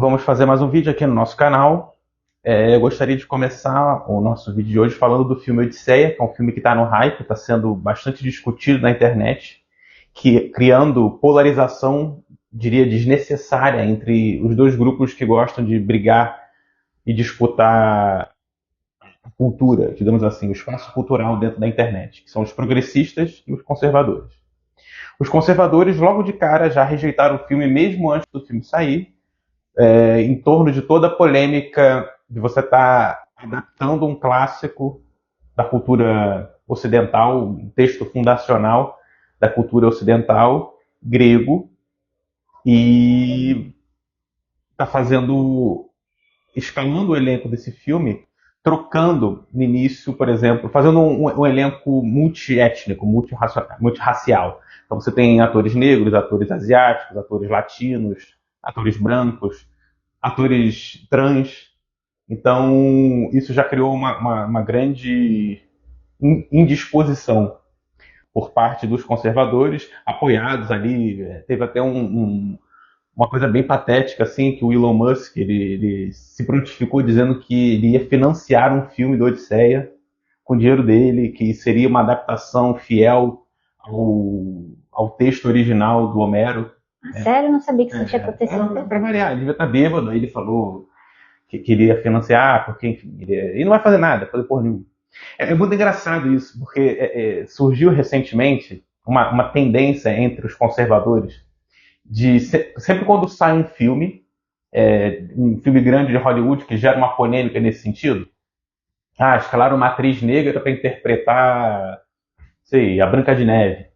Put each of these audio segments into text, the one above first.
Vamos fazer mais um vídeo aqui no nosso canal. Eu gostaria de começar o nosso vídeo de hoje falando do filme Odisseia, que é um filme que está no hype, está sendo bastante discutido na internet, criando polarização, diria, desnecessária entre os dois grupos que gostam de brigar e disputar a cultura, digamos assim, o espaço cultural dentro da internet, que são os progressistas e os conservadores. Os conservadores, logo de cara, já rejeitaram o filme mesmo antes do filme sair, em torno de toda a polêmica de você estar adaptando um clássico da cultura ocidental, um texto fundacional da cultura ocidental, grego, e está escalando o elenco desse filme, trocando no início, por exemplo, fazendo um elenco multiétnico, multirracial. Então você tem atores negros, atores asiáticos, atores latinos, atores brancos, atores trans. Então, isso já criou uma grande indisposição por parte dos conservadores, apoiados ali. Teve até uma coisa bem patética, assim, que o Elon Musk ele se prontificou dizendo que ele ia financiar um filme do Odisseia com o dinheiro dele, que seria uma adaptação fiel ao texto original do Homero. Sério? Eu não sabia que isso tinha acontecido. Para variar, ele devia estar bêbado, aí ele falou que queria financiar, porque enfim, ele não vai fazer nada, fazer porra nenhuma. É muito engraçado isso, porque surgiu recentemente uma tendência entre os conservadores de sempre quando sai um filme grande de Hollywood que gera uma polêmica nesse sentido, escalaram uma atriz negra para interpretar, sei, a Branca de Neve.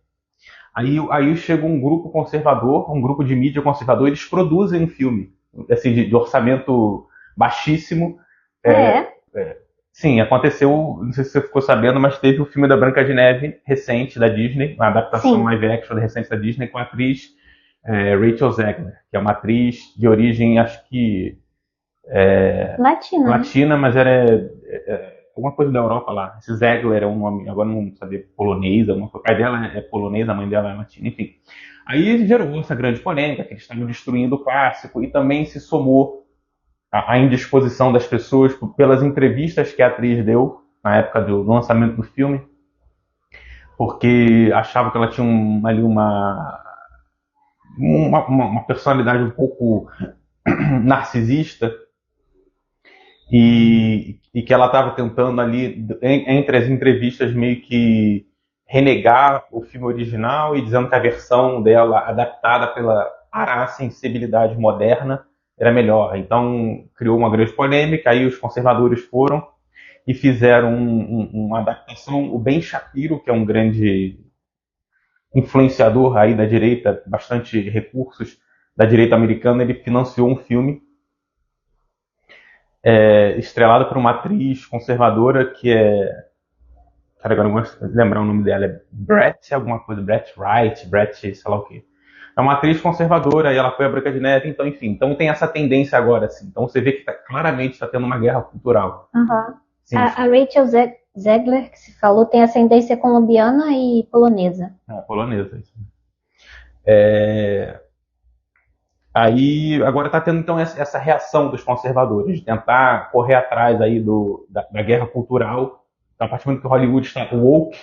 Aí chega um grupo conservador, um grupo de mídia conservador, eles produzem um filme assim, de orçamento baixíssimo. Sim, aconteceu, não sei se você ficou sabendo, mas teve o filme da Branca de Neve recente da Disney, uma adaptação live action recente da Disney com a atriz Rachel Zegler, que é uma atriz de origem, acho que latina, mas era alguma coisa da Europa lá. Esse Zegler é um nome, agora não sabia, polonês, o pai dela é polonês, a mãe dela é latina, enfim. Aí gerou essa grande polêmica, que eles estavam destruindo o clássico, e também se somou a indisposição das pessoas pelas entrevistas que a atriz deu na época do lançamento do filme, porque achava que ela tinha ali uma personalidade um pouco narcisista e que ela estava tentando ali, entre as entrevistas, meio que renegar o filme original e dizendo que a versão dela, adaptada para a sensibilidade moderna, era melhor. Então criou uma grande polêmica, aí os conservadores foram e fizeram uma adaptação. O Ben Shapiro, que é um grande influenciador aí da direita, bastante recursos da direita americana, ele financiou um filme estrelado por uma atriz conservadora que cara, agora não gosto de lembrar o nome dela, é Brett alguma coisa, Brett Wright, Brett sei lá o quê. É uma atriz conservadora e ela foi a Branca de Neve, então enfim, então tem essa tendência agora, assim. Então você vê que claramente está tendo uma guerra cultural. Sim, a Rachel Zegler, que se falou, tem ascendência colombiana e polonesa. Polonesa, isso. Aí agora está tendo então essa reação dos conservadores de tentar correr atrás aí da guerra cultural. Então, a partir do momento que Hollywood está woke,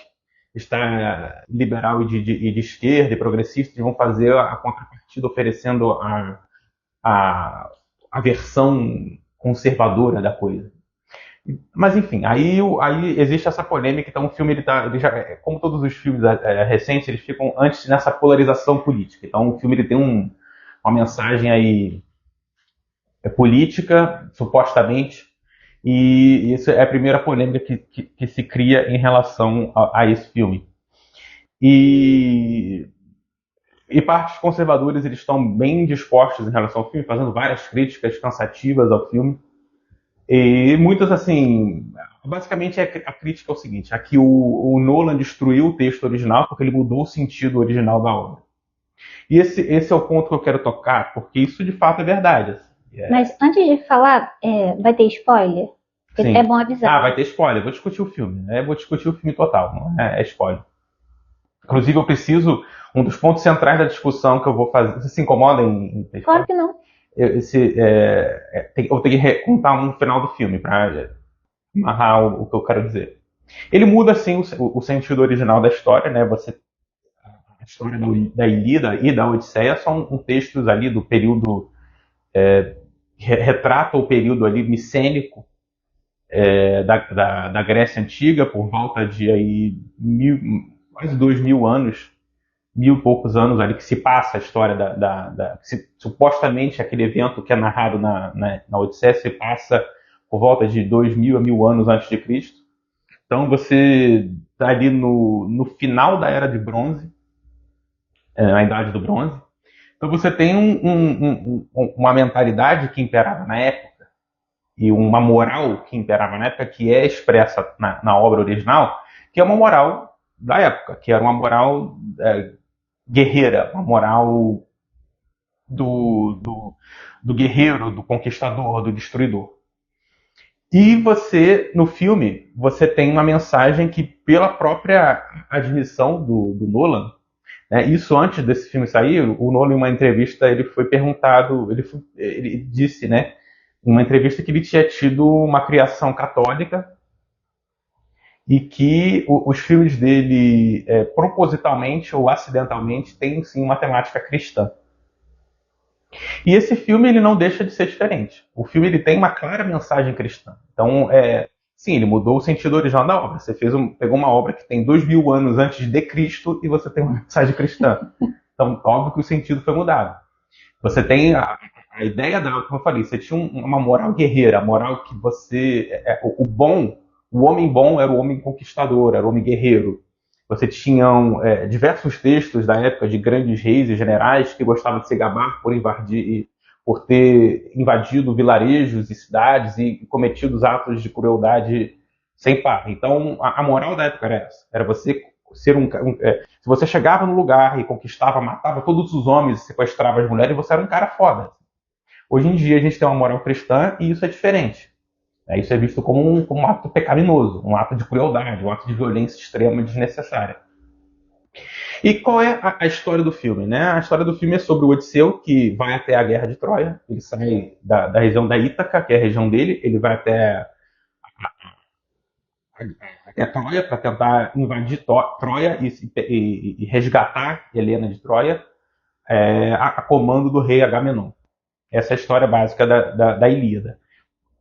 está liberal e de esquerda e progressista, eles vão fazer a contrapartida oferecendo a versão conservadora da coisa. Mas enfim, aí existe essa polêmica. Então o filme ele já, como todos os filmes recentes, eles ficam antes nessa polarização política. Então o filme ele tem uma mensagem aí política, supostamente, e isso é a primeira polêmica que se cria em relação a esse filme. E partes conservadores eles estão bem dispostos em relação ao filme, fazendo várias críticas cansativas ao filme. E muitas, assim, basicamente a crítica é o seguinte: é que o Nolan destruiu o texto original porque ele mudou o sentido original da obra. E esse é o ponto que eu quero tocar, porque isso de fato é verdade. Assim. Mas antes de falar, vai ter spoiler? Sim. É bom avisar. Vai ter spoiler, vou discutir o filme. Vou discutir o filme total, não é spoiler. Inclusive eu preciso, um dos pontos centrais da discussão que eu vou fazer, você se incomoda em Claro que não. eu tenho que contar um final do filme para amarrar o que eu quero dizer. Ele muda, assim, o sentido original da história, né? A história da Ilíada e da Odisseia são textos ali do período, retrata o período ali micênico, da Grécia Antiga, por volta de aí, quase 2.000 anos, mil e poucos anos ali, que se passa a história supostamente aquele evento que é narrado na Odisseia se passa por volta de 2.000 a 1.000 anos antes de Cristo. Então você está ali no final da Era de Bronze, na Idade do Bronze. Então você tem uma mentalidade que imperava na época e uma moral que imperava na época que é expressa na obra original, que é uma moral da época, que era uma moral guerreira, uma moral do guerreiro, do conquistador, do destruidor. E você, no filme, você tem uma mensagem que, pela própria admissão do Nolan, né, isso antes desse filme sair, o Nolan, em uma entrevista, ele foi perguntado, ele disse, né, em uma entrevista que ele tinha tido uma criação católica e que os filmes dele, propositalmente ou acidentalmente, têm sim uma temática cristã. E esse filme ele não deixa de ser diferente. O filme ele tem uma clara mensagem cristã. Então, sim, ele mudou o sentido original da obra. Você pegou uma obra que tem 2.000 anos antes de Cristo e você tem uma mensagem cristã. Então, óbvio que o sentido foi mudado. Você tem a ideia como eu falei, você tinha uma moral guerreira, a moral que você, o homem bom era o homem conquistador, era o homem guerreiro. Você tinha diversos textos da época de grandes reis e generais que gostavam de se gabar por ter invadido vilarejos e cidades e cometido atos de crueldade sem par. Então, a moral da época era essa. Era você ser se você chegava no lugar e conquistava, matava todos os homens, sequestrava as mulheres, você era um cara foda. Hoje em dia a gente tem uma moral cristã e isso é diferente. Isso é visto como um ato pecaminoso, um ato de crueldade, um ato de violência extrema e desnecessária. E qual é a história do filme? Né? A história do filme é sobre o Odisseu, que vai até a Guerra de Troia. Ele sai da região da Ítaca, que é a região dele, ele vai até Troia para tentar invadir Troia e resgatar Helena de Troia a comando do rei Agamenon. Essa é a história básica da Ilíada.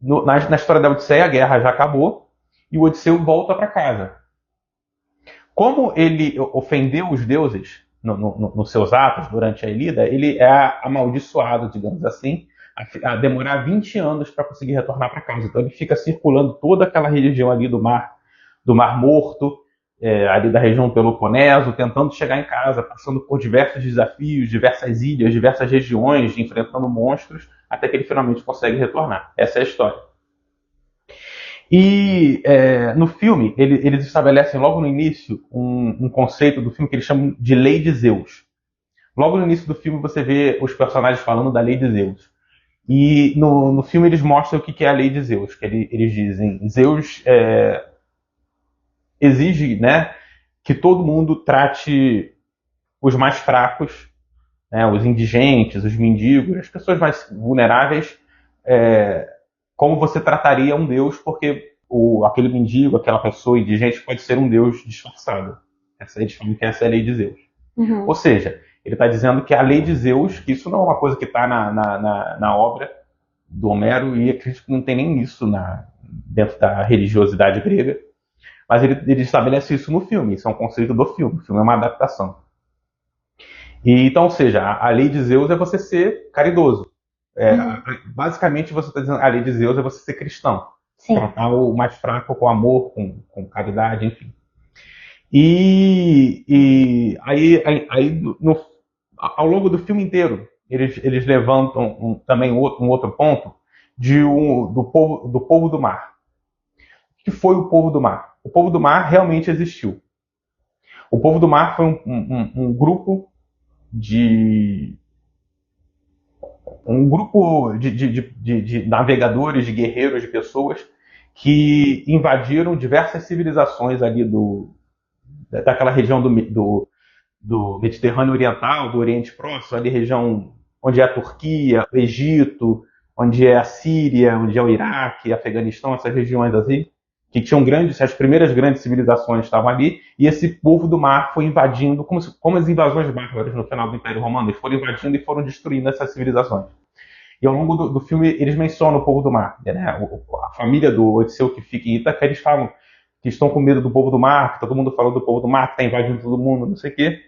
Na história da Odisseia, a guerra já acabou e o Odisseu volta para casa. Como ele ofendeu os deuses nos seus atos durante a Ilíada, ele é amaldiçoado, digamos assim, a demorar 20 anos para conseguir retornar para casa. Então ele fica circulando toda aquela região ali do Mar Morto, ali da região Peloponeso, tentando chegar em casa, passando por diversos desafios, diversas ilhas, diversas regiões, enfrentando monstros, até que ele finalmente consegue retornar. Essa é a história. E no filme, eles estabelecem logo no início um conceito do filme que eles chamam de Lei de Zeus. Logo no início do filme você vê os personagens falando da Lei de Zeus. E no filme eles mostram o que é a Lei de Zeus. Que eles dizem, Zeus exige, né, que todo mundo trate os mais fracos, né, os indigentes, os mendigos, as pessoas mais vulneráveis, como você trataria um deus, porque aquele mendigo, aquela pessoa indigente pode ser um deus disfarçado. Eles falam que essa é a Lei de Zeus. Uhum. Ou seja, ele está dizendo que a Lei de Zeus, que isso não é uma coisa que está na obra do Homero, e acredito que não tem nem isso dentro da religiosidade grega, mas ele estabelece isso no filme, isso é um conceito do filme, o filme é uma adaptação. Então, ou seja, a Lei de Zeus é você ser caridoso. Basicamente, você está dizendo a Lei de Zeus é você ser cristão. Sim. Tratar o mais fraco com amor, com caridade, enfim. E aí ao longo do filme inteiro, eles levantam também um outro ponto do povo do mar. O que foi o povo do mar? O povo do mar realmente existiu. O povo do mar foi um grupo de navegadores, de guerreiros, de pessoas que invadiram diversas civilizações ali daquela região do Mediterrâneo Oriental, do Oriente Próximo, ali região onde é a Turquia, o Egito, onde é a Síria, onde é o Iraque, Afeganistão, essas regiões assim, que tinham as primeiras grandes civilizações estavam ali, e esse povo do mar foi invadindo, como as invasões bárbaras no final do Império Romano, eles foram invadindo e foram destruindo essas civilizações. E ao longo do filme eles mencionam o povo do mar, né? A família do Odisseu que fica em Ítaca, eles falam que estão com medo do povo do mar, que todo mundo falou do povo do mar, que está invadindo todo mundo, não sei o quê.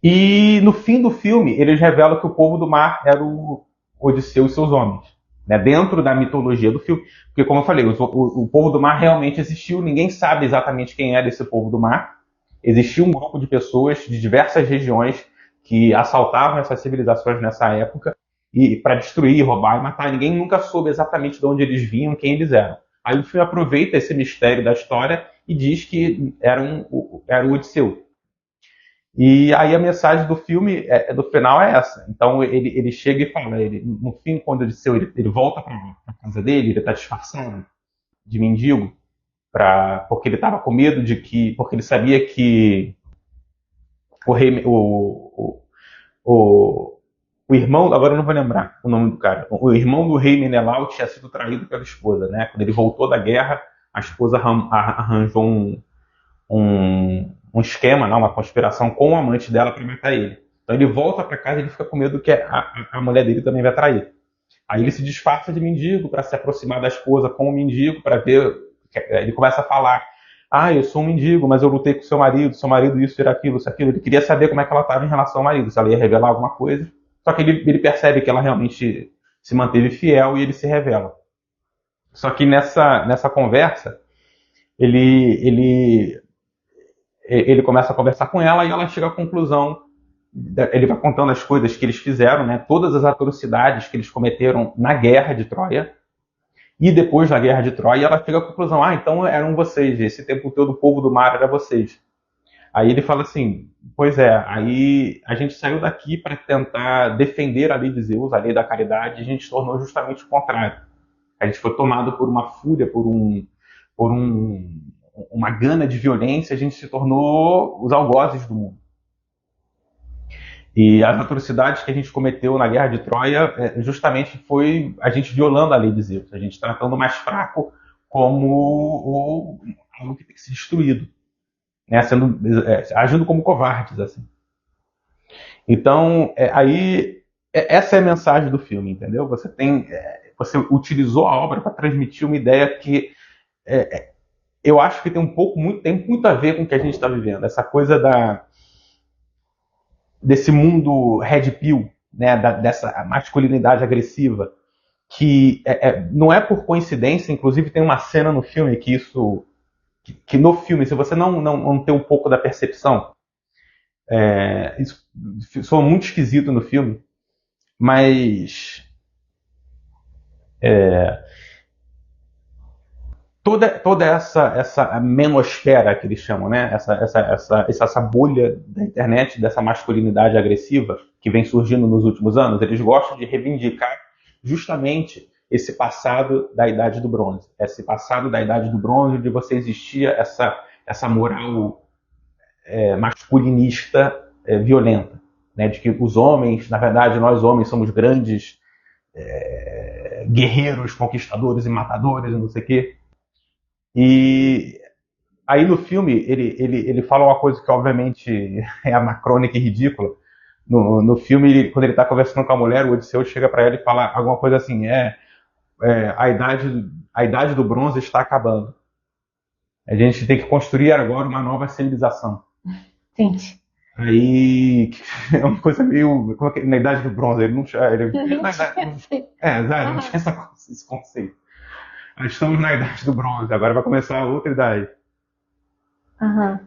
E no fim do filme, eles revelam que o povo do mar era o Odisseu e seus homens, né? Dentro da mitologia do filme. Porque, como eu falei, o povo do mar realmente existiu, ninguém sabe exatamente quem era esse povo do mar. Existia um grupo de pessoas de diversas regiões que assaltavam essas civilizações nessa época e para destruir, roubar e matar. Ninguém nunca soube exatamente de onde eles vinham, quem eles eram. Aí o filme aproveita esse mistério da história e diz que era o Odisseu. E aí a mensagem do filme, do final, é essa. Então ele chega e fala, no fim, quando o Odisseu ele volta para a casa dele, ele está disfarçado de mendigo, porque ele estava com medo porque ele sabia que o rei, o, o irmão, agora eu não vou lembrar o nome do cara, o irmão do rei Menelau tinha sido traído pela esposa, né? Quando ele voltou da guerra, a esposa arranjou um esquema, uma conspiração com o amante dela para matar ele. Então ele volta para casa e ele fica com medo que a mulher dele também vai trair. Aí ele se disfarça de mendigo para se aproximar da esposa com o mendigo, para ver. Ele começa a falar: ah, eu sou um mendigo, mas eu lutei com seu marido isso, aquilo, isso, aquilo. Ele queria saber como é que ela estava em relação ao marido, se ela ia revelar alguma coisa. Só que ele percebe que ela realmente se manteve fiel e ele se revela. Só que nessa conversa, ele começa a conversar com ela e ela chega à conclusão. Ele vai contando as coisas que eles fizeram, né? Todas as atrocidades que eles cometeram na guerra de Troia. E depois da guerra de Troia, ela chega à conclusão: ah, então eram vocês, esse tempo todo o povo do mar era vocês. Aí ele fala assim: pois é, aí a gente saiu daqui para tentar defender a lei de Zeus, a lei da caridade, e a gente se tornou justamente o contrário. A gente foi tomado por uma fúria, por uma gana de violência, a gente se tornou os algozes do mundo. E as atrocidades que a gente cometeu na guerra de Troia justamente foi a gente violando a lei de Zeus, a gente tratando o mais fraco como algo que tem que ser destruído, né? Agindo como covardes, assim. Então, essa é a mensagem do filme, entendeu? Você utilizou a obra para transmitir uma ideia que eu acho que tem muito a ver com o que a gente está vivendo. Essa coisa desse mundo red pill, né? Dessa masculinidade agressiva, que não é por coincidência. Inclusive tem uma cena no filme que no filme, se você não tem um pouco da percepção, isso soa muito esquisito no filme, mas toda essa menosfera que eles chamam, né? Essa bolha da internet, dessa masculinidade agressiva que vem surgindo nos últimos anos, eles gostam de reivindicar justamente esse passado da Idade do Bronze. Esse passado da Idade do Bronze, onde você existia essa moral masculinista violenta, né? De que os homens, na verdade, nós homens somos grandes guerreiros, conquistadores e matadores, não sei o quê. E aí no filme ele fala uma coisa que obviamente é anacrônica e ridícula. No filme, quando ele está conversando com a mulher, o Odisseu chega para ela e fala alguma coisa assim: a idade do bronze está acabando. A gente tem que construir agora uma nova civilização. Entendi. Aí é uma coisa meio. Na idade do bronze, ele não tinha esse conceito. Nós estamos na idade do bronze, agora vai começar a outra idade. Uhum.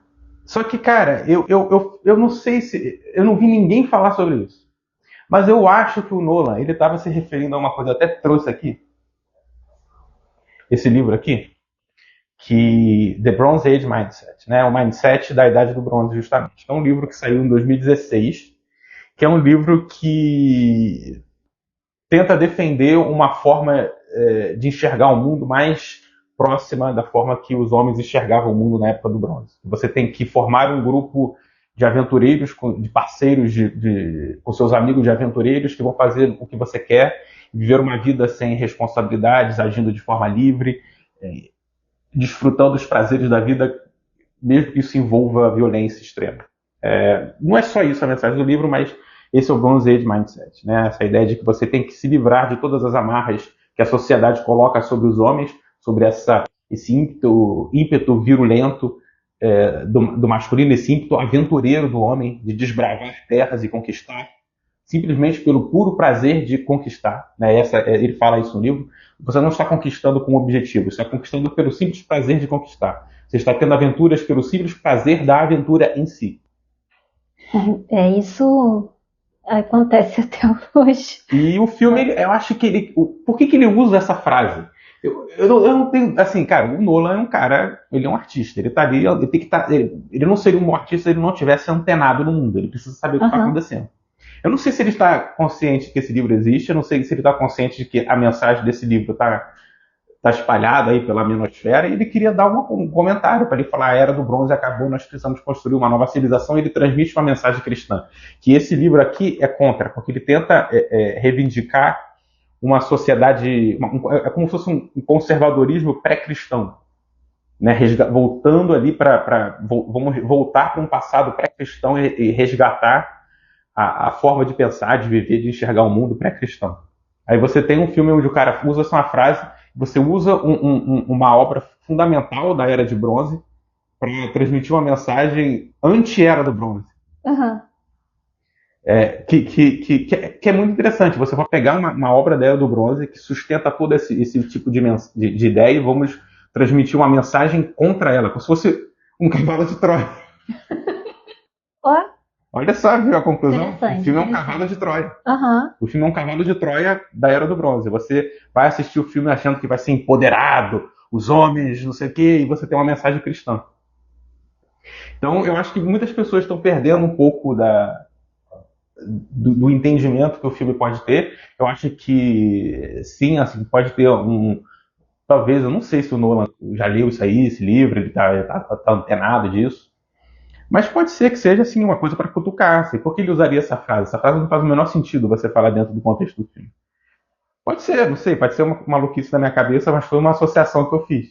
Só que, cara, eu não sei se. Eu não vi ninguém falar sobre isso. Mas eu acho que o Nolan, ele estava se referindo a uma coisa, eu até trouxe aqui, esse livro aqui, que The Bronze Age Mindset, né? O mindset da Idade do Bronze, justamente. É um livro que saiu em 2016, que é um livro que tenta defender uma forma de enxergar o mundo mais próxima da forma que os homens enxergavam o mundo na época do bronze. Você tem que formar um grupo de aventureiros, de parceiros, com seus amigos de aventureiros que vão fazer o que você quer, viver uma vida sem responsabilidades, agindo de forma livre, desfrutando dos prazeres da vida, mesmo que isso envolva violência extrema. Não é só isso a mensagem do livro, mas esse é o Bronze Age Mindset, né? Essa ideia de que você tem que se livrar de todas as amarras que a sociedade coloca sobre os homens, sobre esse ímpeto virulento do masculino, esse ímpeto aventureiro do homem, de desbravar terras e conquistar, simplesmente pelo puro prazer de conquistar. Né? Ele fala isso no livro. Você não está conquistando com objetivo, você está conquistando pelo simples prazer de conquistar. Você está tendo aventuras pelo simples prazer da aventura em si. Isso acontece até hoje. E o filme, eu acho que ele... Por que ele usa essa frase? Eu não tenho... Assim, cara, o Nolan é um cara... Ele é um artista. Ele tá ali... Ele tem que estar... Ele não seria um bom artista se ele não tivesse antenado no mundo. Ele precisa saber o que está acontecendo. Eu não sei se ele está consciente que esse livro existe. Eu não sei se ele está consciente de que a mensagem desse livro está espalhada aí pela menosfera, e ele queria dar um comentário para ele falar: a Era do Bronze acabou, nós precisamos construir uma nova civilização. Ele transmite uma mensagem cristã, que esse livro aqui é contra, porque ele tenta reivindicar uma sociedade, é como se fosse um conservadorismo pré-cristão, né? Voltando ali vamos voltar para um passado pré-cristão e resgatar a forma de pensar, de viver, de enxergar o mundo pré-cristão. Aí você tem um filme onde o cara usa essa frase, você usa uma obra fundamental da Era de Bronze para transmitir uma mensagem anti-Era do Bronze. Uhum. Que é muito interessante. Você vai pegar uma obra da Era do Bronze que sustenta todo esse tipo de ideia e vamos transmitir uma mensagem contra ela, como se fosse um cavalo de Troia. Olha só, viu a conclusão? O filme é um cavalo de Troia. Uhum. O filme é um cavalo de Troia da Era do Bronze. Você vai assistir o filme achando que vai ser empoderado, os homens, não sei o quê, e você tem uma mensagem cristã. Então, eu acho que muitas pessoas estão perdendo um pouco do entendimento que o filme pode ter. Eu acho que, sim, assim, pode ter talvez, eu não sei se o Nolan já leu isso aí, esse livro, ele tá antenado disso. Mas pode ser que seja assim, uma coisa para cutucar. Assim. Por que ele usaria essa frase? Essa frase não faz o menor sentido você falar dentro do contexto do filme. Pode ser, não sei, pode ser uma maluquice da minha cabeça, mas foi uma associação que eu fiz.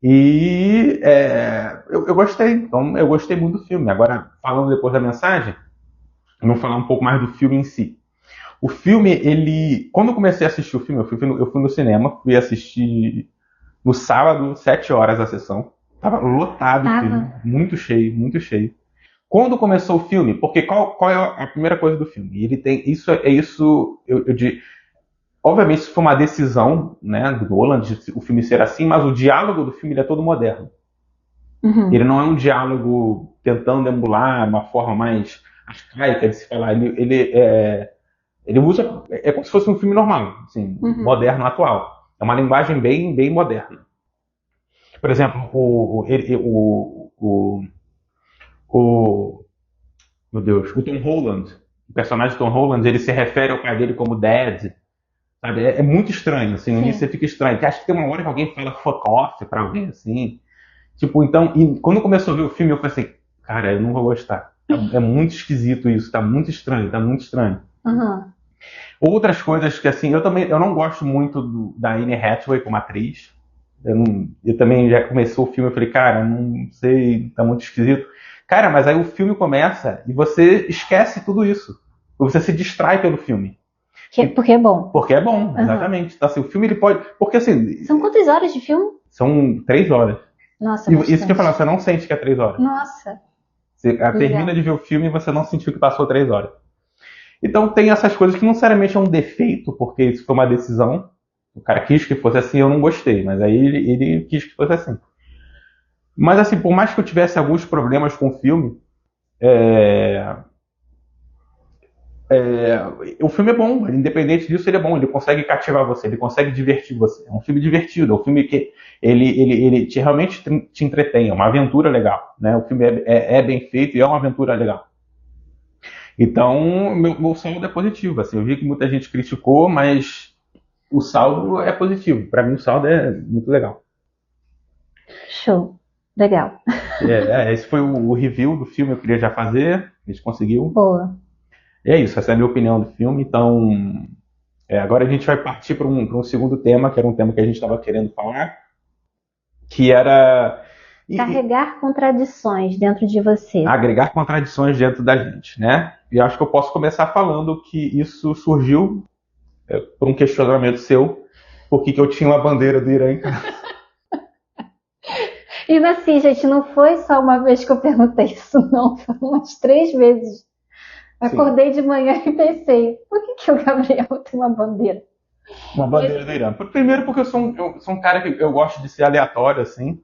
E eu gostei, então eu gostei muito do filme. Agora, falando depois da mensagem, vamos falar um pouco mais do filme em si. O filme, quando eu comecei a assistir o filme, eu fui no cinema, fui assistir no sábado, 7 horas a sessão. Tava lotado o filme, muito cheio, muito cheio. Quando começou o filme, porque qual é a primeira coisa do filme? Ele tem obviamente isso foi uma decisão, né, do Nolan, de o filme ser assim, mas o diálogo do filme ele é todo moderno. Uhum. Ele não é um diálogo tentando emular uma forma mais arcaica de se falar. Ele usa, como se fosse um filme normal, assim, moderno, atual. É uma linguagem bem, bem moderna. Por exemplo, meu Deus, o Tom Holland, o personagem Tom Holland, ele se refere ao pai dele como Dad, sabe? É muito estranho, assim, no início você fica estranho, porque acho que tem uma hora que alguém fala fuck off pra alguém, assim, tipo, então, e quando começou a ver o filme, eu pensei, cara, eu não vou gostar, é muito esquisito isso, tá muito estranho, Uhum. Outras coisas que, assim, eu não gosto muito da Anne Hathaway como atriz. Eu também já começou o filme, eu falei, cara, não sei, tá muito esquisito. Cara, mas aí o filme começa e você esquece tudo isso. Você se distrai pelo filme. Porque é bom. Porque é bom, exatamente. Então, assim, o filme ele pode... Porque assim... São quantas horas de filme? São 3 horas. Nossa, isso que eu falo, você não sente que é 3 horas. Nossa. Você termina de ver o filme e você não sentiu que passou 3 horas. Então tem essas coisas que não necessariamente é um defeito, porque isso foi uma decisão. O cara quis que fosse assim, eu não gostei, mas aí ele quis que fosse assim. Mas assim, por mais que eu tivesse alguns problemas com o filme, o filme é bom, independente disso ele é bom, ele consegue cativar você, ele consegue divertir você. É um filme divertido, é um filme que ele realmente te entretém, é uma aventura legal, né? O filme é bem feito e é uma aventura legal. Então, meu saldo é positivo. Assim, eu vi que muita gente criticou, mas o saldo é positivo. Para mim, o saldo é muito legal. Show. Legal. Esse foi o review do filme, eu queria já fazer, a gente conseguiu. Boa. E é isso, essa é a minha opinião do filme. Então, agora a gente vai partir para um segundo tema, que era um tema que a gente estava querendo falar, que era Carregar contradições dentro de você. agregar contradições dentro da gente, né? E acho que eu posso começar falando que isso surgiu por um questionamento seu, por que eu tinha uma bandeira do Irã em casa. E assim, gente, não foi só uma vez que eu perguntei isso, não. Foram umas 3 vezes. Acordei de manhã e pensei, por que o Gabriel tem uma bandeira? Uma bandeira do Irã. Primeiro porque eu sou um cara que eu gosto de ser aleatório, assim.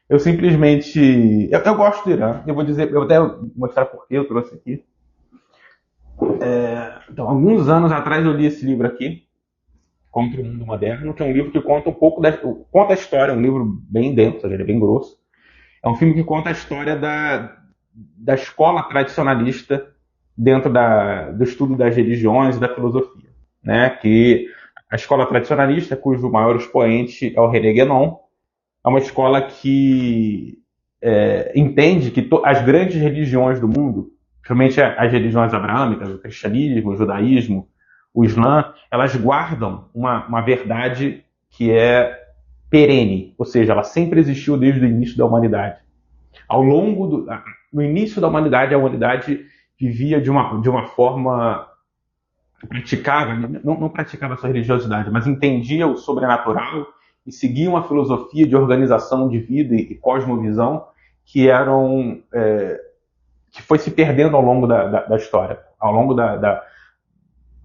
Eu simplesmente... Eu gosto do Irã. Eu vou dizer... Eu até vou mostrar por que eu trouxe aqui. Então, alguns anos atrás eu li esse livro aqui, Contra o Mundo Moderno, que é um livro que conta um pouco conta a história, é um livro bem denso, ele é bem grosso. É um filme que conta a história da escola tradicionalista dentro do estudo das religiões e da filosofia, né? Que a escola tradicionalista, cujo maior expoente é o René Guénon, é uma escola que entende que as grandes religiões do mundo, principalmente as religiões abraâmicas, o cristianismo, o judaísmo, o Islã, elas guardam uma verdade que é perene, ou seja, ela sempre existiu desde o início da humanidade. No início da humanidade, a humanidade vivia de uma forma, não praticava sua religiosidade, mas entendia o sobrenatural e seguia uma filosofia de organização de vida e cosmovisão que que foi se perdendo ao longo da história, ao longo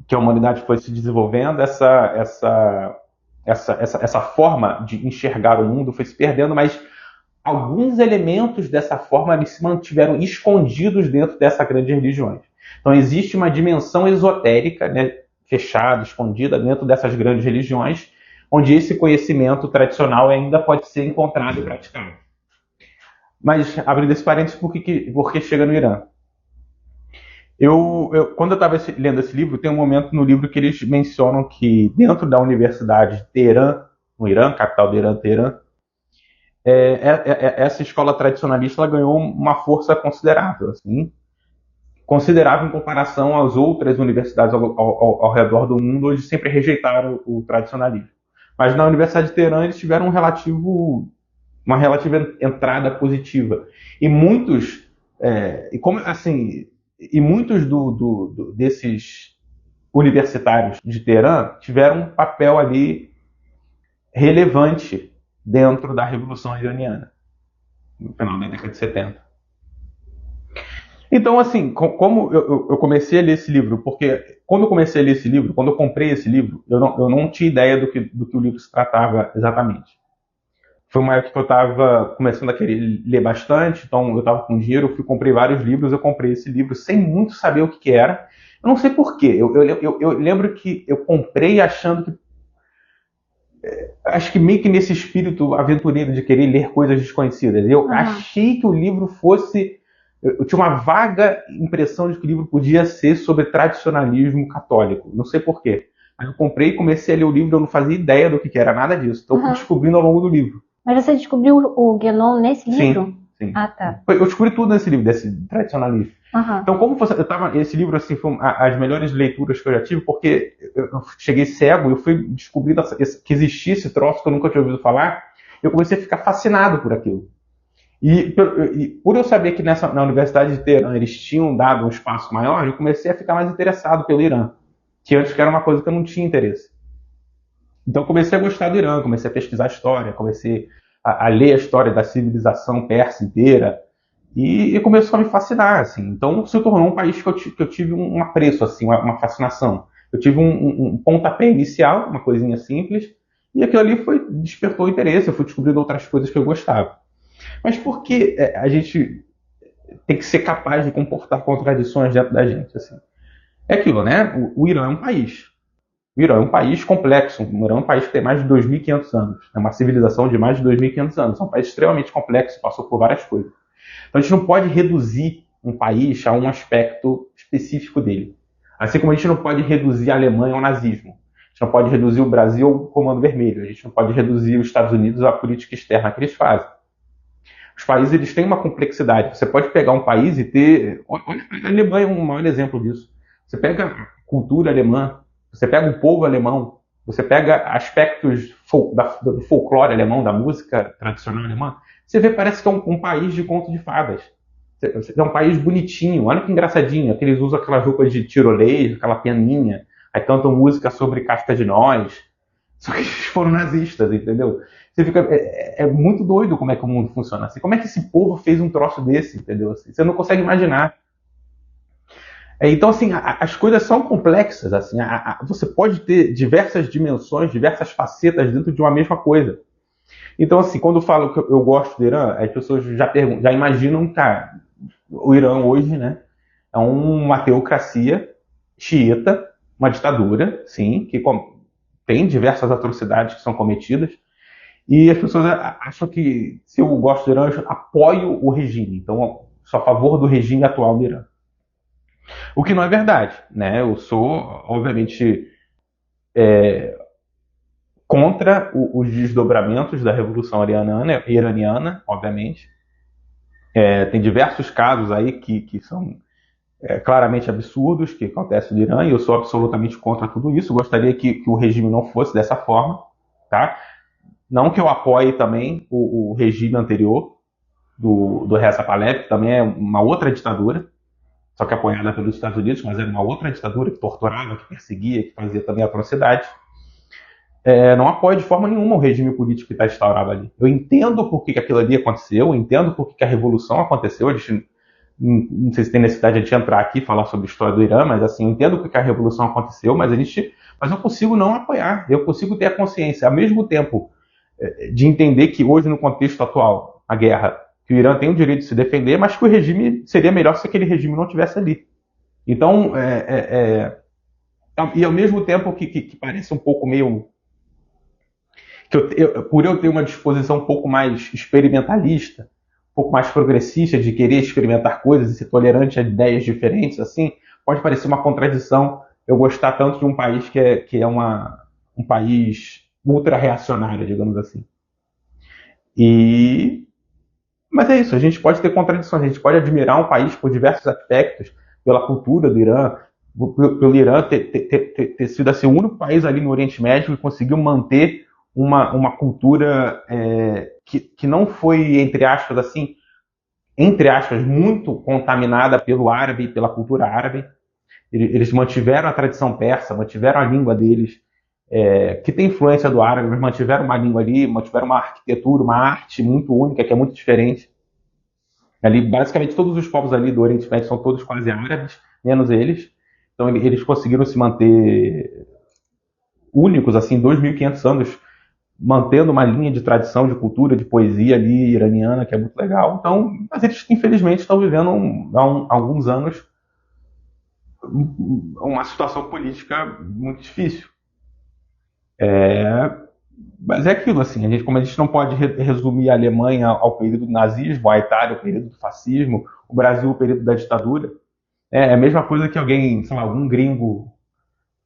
que a humanidade foi se desenvolvendo, essa forma de enxergar o mundo foi se perdendo, mas alguns elementos dessa forma eles se mantiveram escondidos dentro dessas grandes religiões. Então existe uma dimensão esotérica, né, fechada, escondida dentro dessas grandes religiões, onde esse conhecimento tradicional ainda pode ser encontrado e praticado. Mas, abrindo esse parênteses, por que chega no Irã? Quando eu estava lendo esse livro, tem um momento no livro que eles mencionam que dentro da Universidade de Teherã, no Irã, capital do Irã, Teherã, essa escola tradicionalista ela ganhou uma força considerável, assim, considerável em comparação às outras universidades ao redor do mundo, onde sempre rejeitaram o tradicionalismo. Mas na Universidade de Teherã eles tiveram uma relativa entrada positiva. E muitos, muitos desses universitários de Teherã tiveram um papel ali relevante dentro da Revolução Iraniana, no final da década de 70. Então, assim, como eu comecei a ler esse livro, porque quando eu comecei a ler esse livro, quando eu comprei esse livro, eu não tinha ideia do que o livro se tratava exatamente. Foi uma época que eu estava começando a querer ler bastante, então eu estava com dinheiro, eu comprei vários livros, eu comprei esse livro sem muito saber o que era. Eu não sei porquê, eu lembro que eu comprei achando que acho que meio que nesse espírito aventureiro de querer ler coisas desconhecidas. Eu achei que o livro fosse... Eu tinha uma vaga impressão de que o livro podia ser sobre tradicionalismo católico. Não sei porquê. Aí eu comprei e comecei a ler o livro, eu não fazia ideia do que era, nada disso. Então eu fui descobrindo ao longo do livro. Mas você descobriu o Guénon nesse livro? Sim. Ah, tá. Eu descobri tudo nesse livro, desse tradicionalismo. Então, esse livro assim, foi as melhores leituras que eu já tive, porque eu cheguei cego e eu fui descobrindo que existia esse troço que eu nunca tinha ouvido falar. Eu comecei a ficar fascinado por aquilo. E por eu saber que na Universidade de Teherã eles tinham dado um espaço maior, eu comecei a ficar mais interessado pelo Irã, que antes era uma coisa que eu não tinha interesse. Então eu comecei a gostar do Irã, comecei a pesquisar a história, comecei a ler a história da civilização persa inteira, e começou a me fascinar, assim. Então se tornou um país que eu tive um apreço, assim, uma fascinação. Eu tive um pontapé inicial, uma coisinha simples, e aquilo ali despertou interesse, eu fui descobrindo outras coisas que eu gostava. Mas por que a gente tem que ser capaz de comportar contradições dentro da gente? Assim? É aquilo, né? O Irã é um país. O Irã é um país complexo. O Irã é um país que tem mais de 2.500 anos. É uma civilização de mais de 2.500 anos. É um país extremamente complexo, passou por várias coisas. Então a gente não pode reduzir um país a um aspecto específico dele. Assim como a gente não pode reduzir a Alemanha ao nazismo. A gente não pode reduzir o Brasil ao Comando Vermelho. A gente não pode reduzir os Estados Unidos à política externa que eles fazem. Os Os países eles têm uma complexidade. Você pode pegar um país e ter. Olha, a Alemanha é um maior exemplo disso. Você pega a cultura alemã, você pega o povo alemão, você pega aspectos do folclore alemão, da música tradicional alemã, você vê, parece que é um país de conto de fadas. É um país bonitinho, olha que engraçadinho, que eles usam aquelas roupas de tirolês, aquela peninha, aí cantam música sobre casca de nós, só que eles foram nazistas, entendeu? Você fica, é muito doido como é que o mundo funciona assim. Como é que esse povo fez um troço desse, entendeu? Assim, você não consegue imaginar. Então, assim, as coisas são complexas, assim, você pode ter diversas dimensões, diversas facetas dentro de uma mesma coisa. Então, assim, quando eu falo que eu gosto do Irã, as pessoas já imaginam, cara, o Irã hoje, né, é uma teocracia xiita, uma ditadura, sim, que tem diversas atrocidades que são cometidas, e as pessoas acham que se eu gosto do Irã, eu apoio o regime, então eu sou a favor do regime atual do Irã. O que não é verdade, né? Eu sou, obviamente, contra os desdobramentos da Revolução Iraniana, obviamente. Tem diversos casos aí que são claramente absurdos que acontecem no Irã e eu sou absolutamente contra tudo isso. Gostaria que o regime não fosse dessa forma, tá? Não que eu apoie também o regime anterior do Reza Pahlavi, que também é uma outra ditadura, só que apoiada pelos Estados Unidos, mas era uma outra ditadura que torturava, que perseguia, que fazia também atrocidades. Não apoio de forma nenhuma o regime político que está instaurado ali. Eu entendo por que aquilo ali aconteceu, eu entendo por que a revolução aconteceu. A gente, não sei se tem necessidade de entrar aqui e falar sobre a história do Irã, mas assim, eu entendo por que a revolução aconteceu, mas eu consigo não apoiar, eu consigo ter a consciência, ao mesmo tempo de entender que hoje, no contexto atual, a guerra, que o Irã tem o direito de se defender, mas que o regime seria melhor se aquele regime não estivesse ali. Então, e ao mesmo tempo que parece um pouco meio... por eu ter uma disposição um pouco mais experimentalista, um pouco mais progressista, de querer experimentar coisas e ser tolerante a ideias diferentes, assim, pode parecer uma contradição eu gostar tanto de um país que é um país ultra-reacionário, digamos assim. Mas é isso, a gente pode ter contradições, a gente pode admirar um país por diversos aspectos, pela cultura do Irã, pelo Irã ter sido assim, o único país ali no Oriente Médio que conseguiu manter uma cultura que não foi, entre aspas, muito contaminada pelo árabe e pela cultura árabe. Eles mantiveram a tradição persa, mantiveram a língua deles, que tem influência do árabe, mas mantiveram uma língua ali, mantiveram uma arquitetura, uma arte muito única, que é muito diferente. Ali, basicamente, todos os povos ali do Oriente Médio são todos quase árabes, menos eles. Então, eles conseguiram se manter únicos, assim, 2.500 anos, mantendo uma linha de tradição, de cultura, de poesia ali iraniana, que é muito legal. Então, mas eles, infelizmente, estão vivendo há alguns anos uma situação política muito difícil. Mas é aquilo, assim, como a gente não pode resumir a Alemanha ao período do nazismo, a Itália ao período do fascismo, o Brasil ao período da ditadura. É a mesma coisa que alguém, sei lá, algum gringo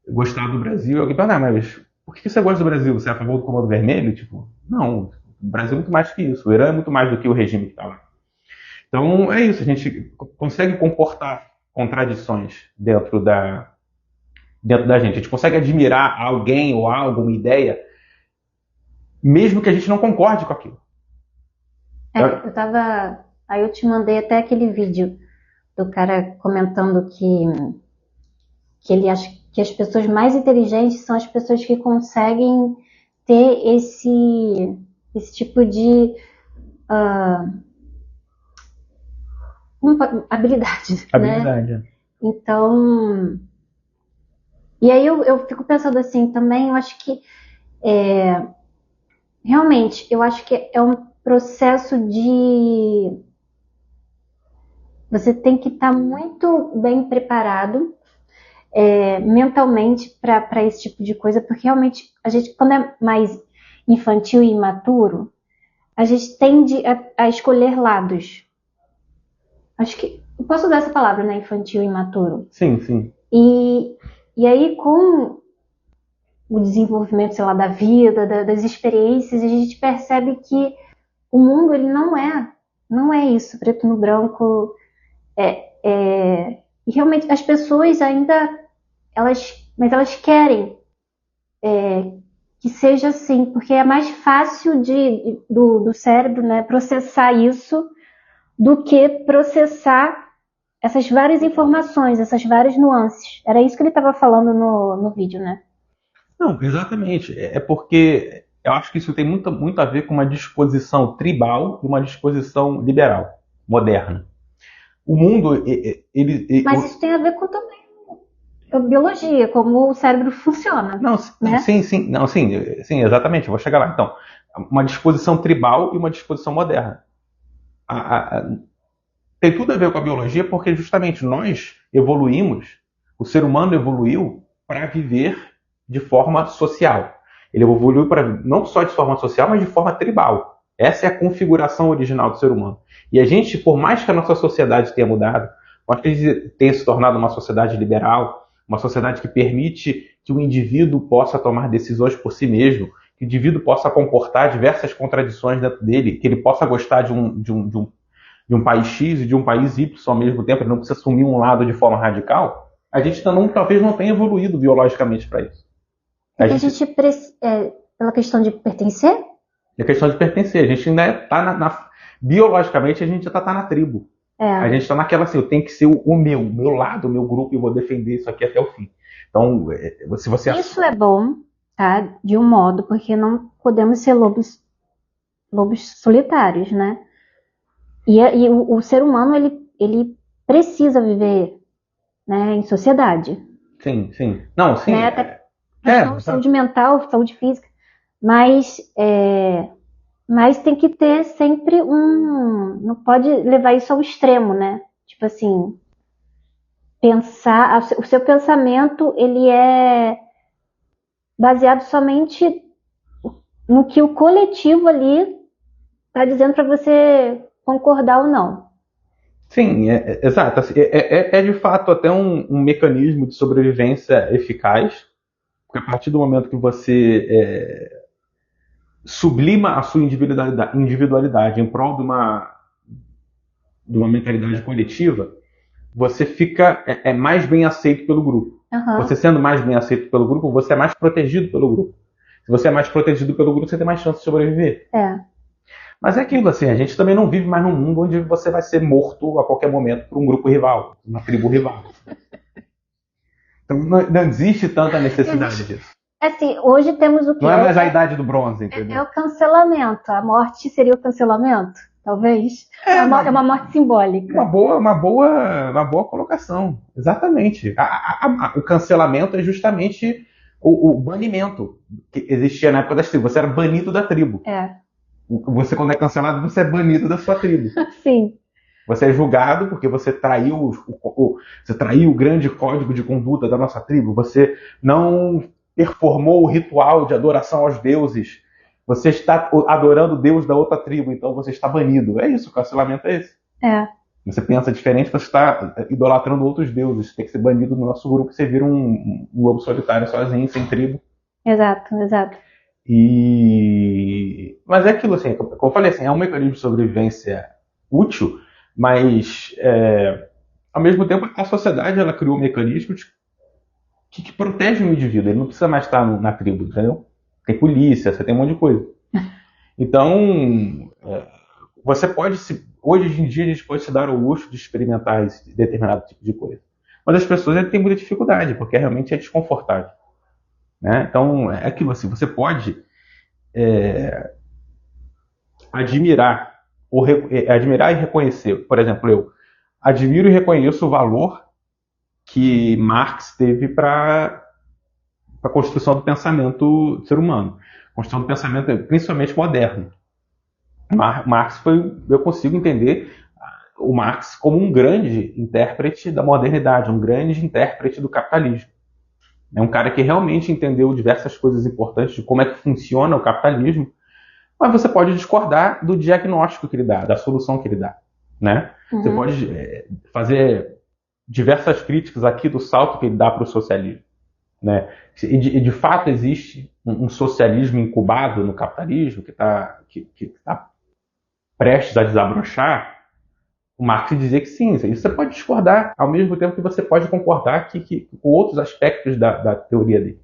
gostar do Brasil, alguém fala, mas por que você gosta do Brasil? Você é a favor do Comando Vermelho? Tipo, não, o Brasil é muito mais que isso, o Irã é muito mais do que o regime que está lá. Então é isso, a gente consegue comportar contradições dentro da gente. A gente consegue admirar alguém ou algo, uma ideia, mesmo que a gente não concorde com aquilo. Aí eu te mandei até aquele vídeo do cara comentando que ele acha que as pessoas mais inteligentes são as pessoas que conseguem ter esse tipo de habilidade, né? Então, e aí eu fico pensando assim também, eu acho que realmente, eu acho que é um processo de... Você tem que estar muito bem preparado mentalmente para esse tipo de coisa, porque realmente a gente, quando é mais infantil e imaturo, a gente tende a escolher lados. Acho que eu posso usar essa palavra, né? Infantil e imaturo. Sim, sim. E aí, com o desenvolvimento, sei lá, da vida, das experiências, a gente percebe que o mundo ele não é Não é isso, preto no branco. E realmente as pessoas ainda, mas elas querem que seja assim, porque é mais fácil do cérebro, né, processar isso do que processar essas várias informações, essas várias nuances. Era isso que ele estava falando no vídeo, né? Não, exatamente. É porque eu acho que isso tem muito a ver com uma disposição tribal e uma disposição liberal, moderna. O mundo, Mas isso tem a ver com também a biologia, como o cérebro funciona, não, né? sim, não, sim, exatamente. Eu vou chegar lá. Então, uma disposição tribal e uma disposição moderna. A- a- Tem tudo a ver com a biologia, porque justamente nós evoluímos, o ser humano evoluiu para viver de forma social. Ele evoluiu para não só de forma social, mas de forma tribal. Essa é a configuração original do ser humano. E a gente, por mais que a nossa sociedade tenha mudado, por mais que a gente tenha se tornado uma sociedade liberal, uma sociedade que permite que o indivíduo possa tomar decisões por si mesmo, que o indivíduo possa comportar diversas contradições dentro dele, que ele possa gostar de um país X e de um país Y ao mesmo tempo, ele não precisa assumir um lado de forma radical, a gente talvez não tenha evoluído biologicamente para isso. É que a gente, pela questão de pertencer, É questão de pertencer, a gente ainda está biologicamente a gente já está na tribo. A gente está naquela assim, eu tenho que ser o meu lado, o meu grupo, e vou defender isso aqui até o fim. Então, se você... isso é bom, tá? De um modo, porque não podemos ser lobos solitários, né? E o ser humano, ele precisa viver, né, em sociedade, Sim. Não, sim. né? Até questão de saúde mental, saúde física, mas, mas tem que ter sempre não pode levar isso ao extremo, né? Tipo assim, o seu pensamento, ele é baseado somente no que o coletivo ali está dizendo para você concordar ou não. Sim, exato. Assim, é de fato até um mecanismo de sobrevivência eficaz, porque a partir do momento que você sublima a sua individualidade em prol de uma mentalidade coletiva, você fica mais bem aceito pelo grupo. Uhum. Você sendo mais bem aceito pelo grupo, você é mais protegido pelo grupo. Se você é mais protegido pelo grupo, você tem mais chance de sobreviver. Mas é aquilo assim, a gente também não vive mais num mundo onde você vai ser morto a qualquer momento por um grupo rival, uma tribo rival. Então não existe tanta necessidade disso. Assim, hoje temos o quê? Não é mais a idade do bronze, entendeu? É o cancelamento. A morte seria o cancelamento? Talvez. É uma morte simbólica. Uma boa colocação. Exatamente. O cancelamento é justamente o banimento que existia na época das tribos. Você era banido da tribo. Você, quando é cancelado, você é banido da sua tribo. Sim. Você é julgado porque você traiu o grande código de conduta da nossa tribo. Você não performou o ritual de adoração aos deuses. Você está adorando o deus da outra tribo, então você está banido. É isso, o cancelamento é esse. Você pensa diferente, você está idolatrando outros deuses. Você tem que ser banido no nosso grupo, você vira um lobo solitário sozinho, sem tribo. Exato. Mas é aquilo assim, como eu falei, assim, é um mecanismo de sobrevivência útil, mas ao mesmo tempo a sociedade ela criou mecanismos que protegem o indivíduo. Ele não precisa mais estar na tribo, entendeu? Tem polícia, você tem um monte de coisa. Então, você pode hoje em dia a gente pode se dar o luxo de experimentar esse determinado tipo de coisa. Mas as pessoas têm muita dificuldade, porque realmente é desconfortável. Né? Então, é aquilo assim, você pode admirar e reconhecer. Por exemplo, eu admiro e reconheço o valor que Marx teve para a construção do pensamento do ser humano. Construção do pensamento, principalmente moderno. Marx eu consigo entender o Marx como um grande intérprete da modernidade, um grande intérprete do capitalismo. É um cara que realmente entendeu diversas coisas importantes de como é que funciona o capitalismo, mas você pode discordar do diagnóstico que ele dá, da solução que ele dá. Né? Uhum. Você pode fazer diversas críticas aqui do salto que ele dá para o socialismo. Né? E de fato existe um socialismo incubado no capitalismo que está prestes a desabrochar, o Marx dizia que sim, isso você pode discordar, ao mesmo tempo que você pode concordar com outros aspectos da teoria dele.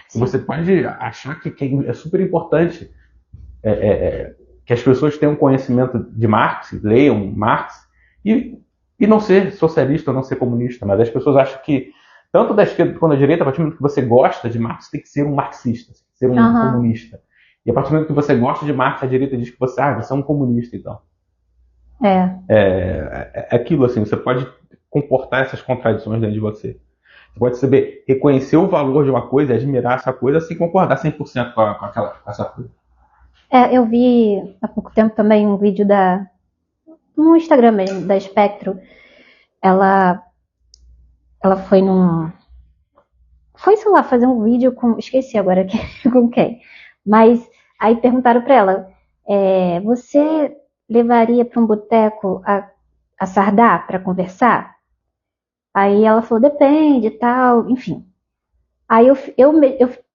Sim. Você pode achar que é super importante que as pessoas tenham conhecimento de Marx, leiam Marx, e não ser socialista ou não ser comunista, mas as pessoas acham que, tanto da esquerda quanto da direita, a partir do momento que você gosta de Marx, tem que ser um marxista, tem que ser um comunista. E a partir do momento que você gosta de Marx, a direita diz que você é um comunista, então. É aquilo assim, você pode comportar essas contradições dentro de você. Você pode saber reconhecer o valor de uma coisa, admirar essa coisa, sem concordar 100% com essa coisa. Eu vi há pouco tempo também um vídeo no Instagram mesmo, da Espectro. Ela foi foi, sei lá, fazer um vídeo com, esqueci agora com quem, mas aí perguntaram pra ela, você levaria para um boteco a Sardá para conversar? Aí ela falou, depende e tal, enfim. Aí eu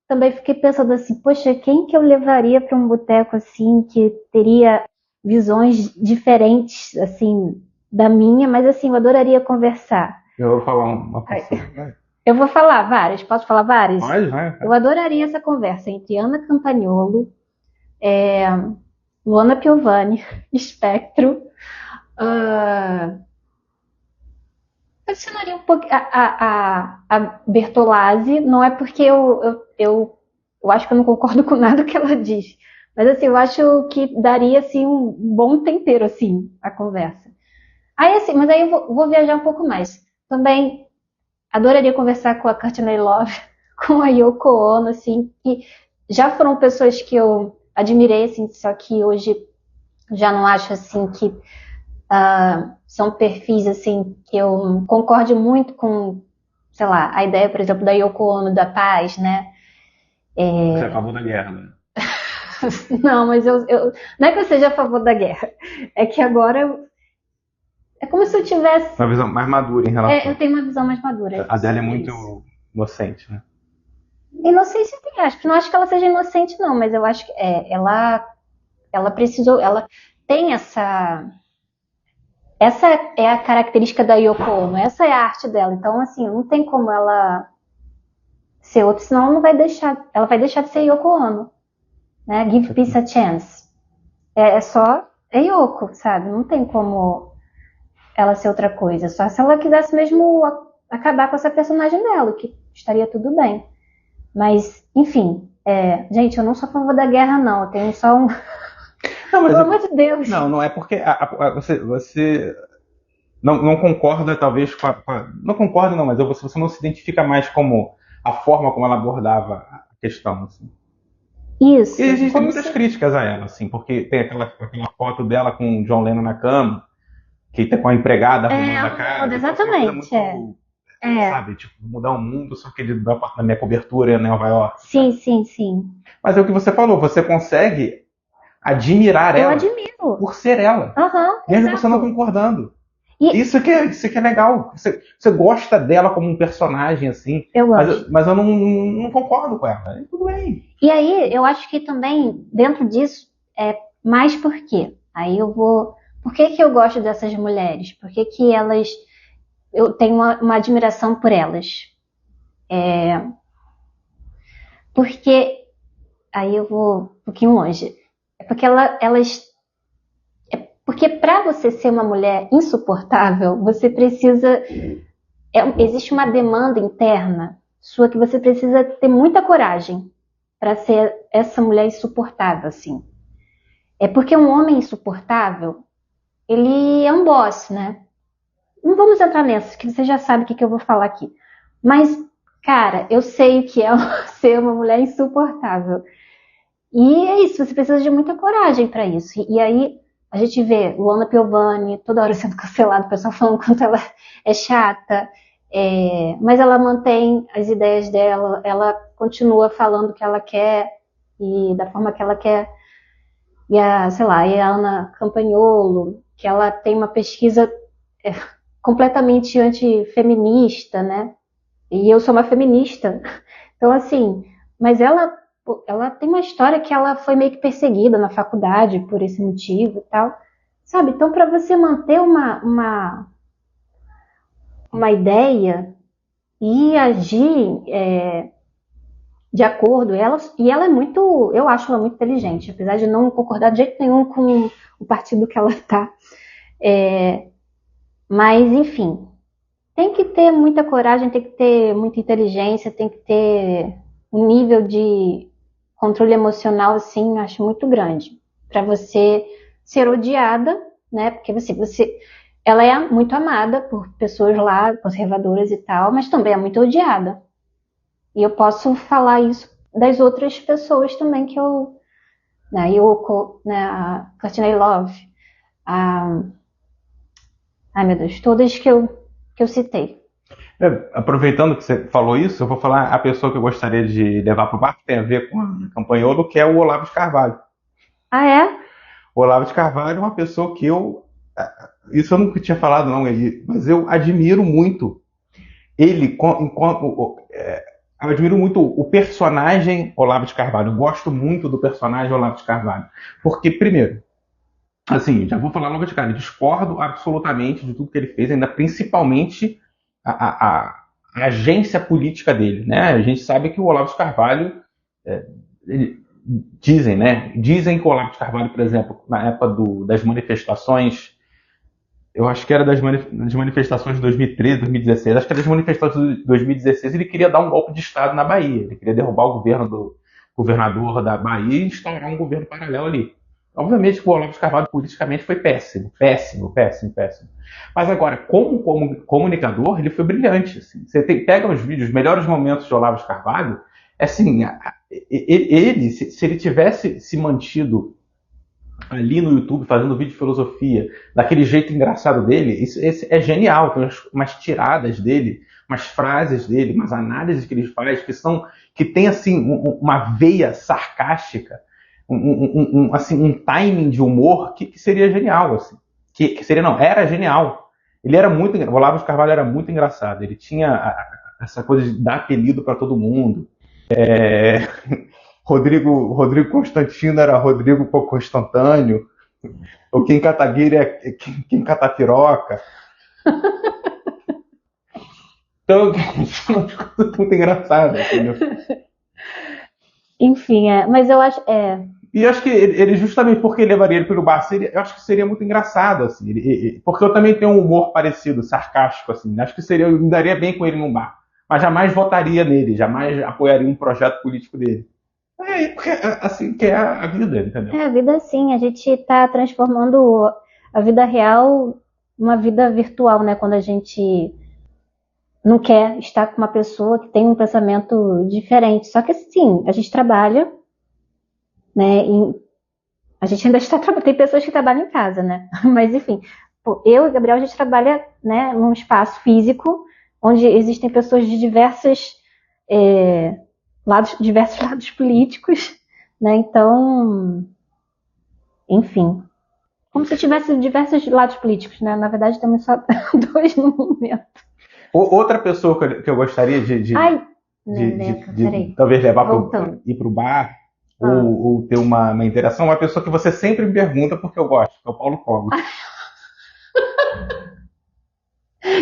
também fiquei pensando assim, poxa, quem que eu levaria para um boteco assim que teria visões diferentes assim da minha, mas assim, eu adoraria conversar. Eu vou falar uma pessoa. Eu vou falar várias, posso falar várias? Pode, vai. Eu adoraria essa conversa entre Ana Campagnolo, Luana Piovani, Espectro. Adicionaria um pouco a Bertolazzi, não é porque eu acho que eu não concordo com nada que ela diz, mas assim, eu acho que daria assim um bom tempero assim a conversa. Aí assim, mas aí eu vou viajar um pouco mais. Também adoraria conversar com a Courtney Love, com a Yoko Ono, assim, que já foram pessoas que eu admirei, assim, só que hoje já não acho assim que são perfis assim que eu concorde muito com, sei lá, a ideia, por exemplo, da Yoko Ono da paz, né? Você é a favor da guerra, né? Não, mas não é que eu seja a favor da guerra, é que agora é como se eu tivesse uma visão mais madura em relação. Eu tenho uma visão mais madura. A dela é muito inocente, né? Inocência tem, acho que não acho que ela seja inocente não, mas eu acho que ela precisou, ela tem essa é a característica da Yoko Ono, essa é a arte dela. Então, assim, não tem como ela ser outra, senão ela não vai deixar, ela vai deixar de ser Yoko Ono, né? Give peace a chance. É Yoko, sabe? Não tem como ela ser outra coisa. Só se ela quisesse mesmo acabar com essa personagem dela, que estaria tudo bem. Mas, enfim, gente, eu não sou a favor da guerra, não. Eu tenho só um... Não, mas pelo amor de Deus. Não é porque você não concorda, talvez, não concorda, não, mas você não se identifica mais como a forma como ela abordava a questão, assim. Isso. E existem muitas críticas a ela, assim, porque tem aquela foto dela com o John Lennon na cama, que tá com a empregada arrumando a casa. Exatamente, sabe, tipo, mudar o mundo, só que ele dá parte da minha cobertura em Nova York. Sim, sim, sim. Mas é o que você falou, você consegue admirar ela por ser ela. Mesmo você não concordando. Isso que é legal. Você gosta dela como um personagem, assim. Eu gosto. Mas eu não concordo com ela. Tudo bem. E aí, eu acho que também, dentro disso, mais por quê? Aí eu vou... Por que eu gosto dessas mulheres? Por que elas... Eu tenho uma admiração por elas. Porque... Aí eu vou um pouquinho longe. É porque elas... Porque para você ser uma mulher insuportável, você precisa... existe uma demanda interna sua que você precisa ter muita coragem para ser essa mulher insuportável, assim. É porque um homem insuportável, ele é um boss, né? Não vamos entrar nessa, que você já sabe o que eu vou falar aqui. Mas, cara, eu sei o que é ser uma mulher insuportável. E é isso, você precisa de muita coragem para isso. E aí, a gente vê Luana Piovani toda hora sendo cancelada, o pessoal falando quanto ela é chata, mas ela mantém as ideias dela, ela continua falando o que ela quer e da forma que ela quer. E a Ana Campagnolo, que ela tem uma pesquisa completamente antifeminista, né? E eu sou uma feminista. Então, assim, mas ela ela tem uma história que ela foi meio que perseguida na faculdade por esse motivo e tal, sabe? Então, para você manter uma ideia e agir de acordo, e ela é muito, eu acho ela muito inteligente, apesar de não concordar de jeito nenhum com o partido que ela está. Mas, enfim, tem que ter muita coragem, tem que ter muita inteligência, tem que ter um nível de controle emocional, assim, acho muito grande. Para você ser odiada, né? Porque ela é muito amada por pessoas lá, conservadoras e tal, mas também é muito odiada. E eu posso falar isso das outras pessoas também que né, Yoko, né, a Courtney Love, ai meu Deus, todas que eu citei. Aproveitando que você falou isso, eu vou falar a pessoa que eu gostaria de levar para o bar, que tem a ver com a campanhola, que é o Olavo de Carvalho. Ah, é? O Olavo de Carvalho é uma pessoa que isso eu nunca tinha falado não, mas eu admiro muito ele, eu admiro muito o personagem Olavo de Carvalho. Eu gosto muito do personagem Olavo de Carvalho. Porque, primeiro, assim, já vou falar logo de cara, eu discordo absolutamente de tudo que ele fez, ainda principalmente a agência política dele, né? A gente sabe que o Olavo de Carvalho, dizem que o Olavo de Carvalho, por exemplo, na época das manifestações, eu acho que era das manifestações de 2013, 2016, acho que era das manifestações de 2016, ele queria dar um golpe de Estado na Bahia, ele queria derrubar o governo do governador da Bahia e instaurar um governo paralelo ali. Obviamente que o Olavo de Carvalho politicamente foi péssimo. Mas agora, como comunicador, ele foi brilhante. Assim. Você pega os vídeos, os melhores momentos de Olavo de Carvalho, assim, se ele tivesse se mantido ali no YouTube fazendo vídeo de filosofia, daquele jeito engraçado dele, esse é genial. Tem umas tiradas dele, umas frases dele, umas análises que ele faz que tem assim uma veia sarcástica, um timing de humor que seria genial, assim. Era genial. O Olavo de Carvalho era muito engraçado. Ele tinha essa coisa de dar apelido para todo mundo. Rodrigo Constantino era Rodrigo Constantâneo. O Kim Kataguiri é Kim Katapiroca. Então, muito engraçado, entendeu? Enfim, mas eu acho. E eu acho que ele justamente porque levaria ele pelo bar, eu acho que seria muito engraçado, assim. Porque eu também tenho um humor parecido, sarcástico, assim. Acho que eu me daria bem com ele num bar. Mas jamais votaria nele, jamais apoiaria um projeto político dele. Porque assim que é a vida, entendeu? A vida sim, a gente está transformando a vida real numa vida virtual, né? Quando a gente não quer estar com uma pessoa que tem um pensamento diferente. Só que sim, a gente trabalha, né? A gente ainda está trabalhando. Tem pessoas que trabalham em casa, né? Mas enfim, eu e o Gabriel, a gente trabalha, né, num espaço físico onde existem pessoas de diversos lados políticos, né? Então, enfim, como se tivesse diversos lados políticos, né? Na verdade, temos só 2 no momento. Outra pessoa que eu gostaria de talvez levar para ir para o bar ou ter uma interação, uma pessoa que você sempre me pergunta porque eu gosto, que é o Paulo Cogos.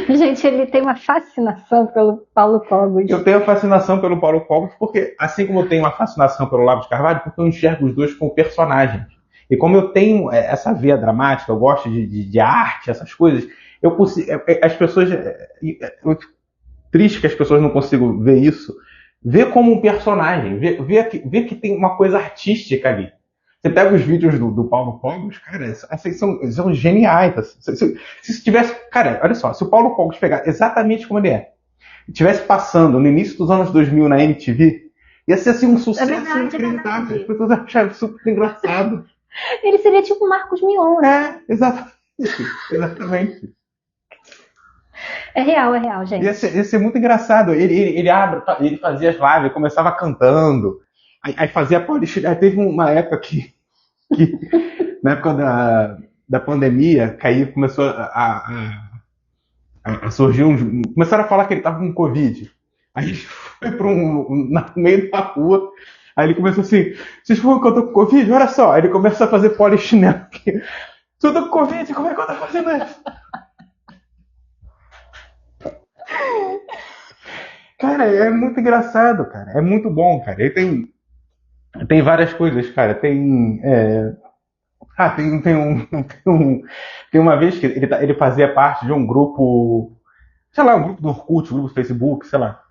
Gente, ele tem uma fascinação pelo Paulo Cogos. Eu tenho a fascinação pelo Paulo Cogos porque, assim como eu tenho uma fascinação pelo Olavo de Carvalho, porque eu enxergo os dois como personagens. E como eu tenho essa veia dramática, eu gosto de arte, essas coisas, as pessoas... Triste que as pessoas não consigam ver isso. Ver como um personagem, ver que tem uma coisa artística ali. Você pega os vídeos do Paulo Cogos, cara, assim, são geniais. Assim. Se tivesse. Cara, olha só, se o Paulo Cogos pegar exatamente como ele é, e estivesse passando no início dos anos 2000 na MTV, ia ser assim um sucesso inacreditável. As pessoas achavam super engraçado. Ele seria tipo Marcos Mion, né? Exatamente. É real, gente. Ia ser muito engraçado. Ele fazia as lives, começava cantando, aí fazia Paulista. Aí teve uma época que na época da pandemia, que aí começou a surgir começaram a falar que ele estava com Covid. Aí foi no meio da rua, Aí ele começou assim, vocês falam que eu tô com Covid? Olha só. Aí ele começa a fazer polichinelo aqui. Se eu tô com Covid, como é que eu tô fazendo isso? Cara, é muito engraçado, cara. É muito bom, cara. Ele tem várias coisas, cara. Tem uma vez que ele fazia parte de um grupo, sei lá, um grupo do Orkut, um grupo do Facebook, sei lá.